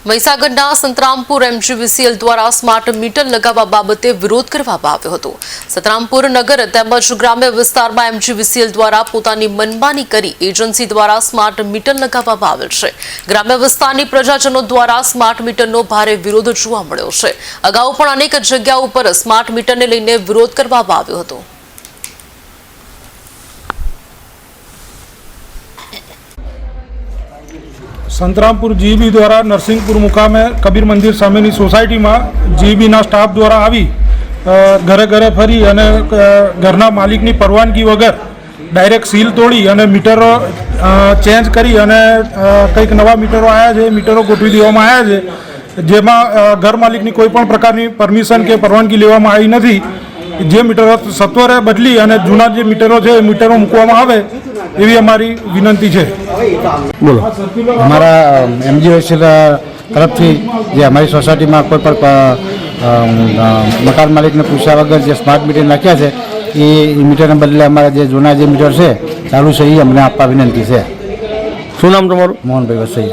મહીસાગરના Santrampur MGVCL દ્વારા smart meter લગાવવા બાબતે વિરોધ કરવામાં આવ્યો હતો। સંતરામપુર નગર તેમજ ગ્રામ્ય વિસ્તારમાં MGVCL દ્વારા પોતાની મનમાની કરી એજન્સી દ્વારા સ્માર્ટ મીટર લગાવવામાં આવેલ છે। ગ્રામ્ય વિસ્તારની પ્રજાજનો દ્વારા સ્માર્ટ મીટરનો ભારે વિરોધ જોવા મળ્યો છે। અગાઉ પણ અનેક જગ્યાઓ પર સ્માર્ટ મીટરને લઈને વિરોધ કરવામાં આવ્યો હતો। संतरामपुर जीबी द्वारा नरसिंहपुर मुकामे कबीर मंदिर सामेनी सोसायटी में जीबी स्टाफ द्वारा आवी घरे घरे फरी अने घरना मालिकनी परवानगी वगर डायरेक्ट सील तोड़ी अने मीटरो चेन्ज करी अने कंईक नवा मीटरो आया है। मीटरो गोठवी देवामां आया है, जेमां घर मालिकनी कोईपण प्रकारनी परमिशन के परवानगी लेवामां आई नथी। जे मीटरो सत्वरे बदली अने जूना जे मीटरो छे मीटरो मूकवामां आवे एवी अमारी विनंती है। बोलो हमारा MGVCL तरफ थी जे हमारी सोसायटी में कोई पर मकान मालिक ने पूछा वगर जो स्मार्ट मीटर नाख्या है ये मीटर ने बदले अमारा जो जूना जो मीटर है चालू से ही अमने आपवा विनंती है। શું નામ તમારું? મોહનભાઈ વસઈ।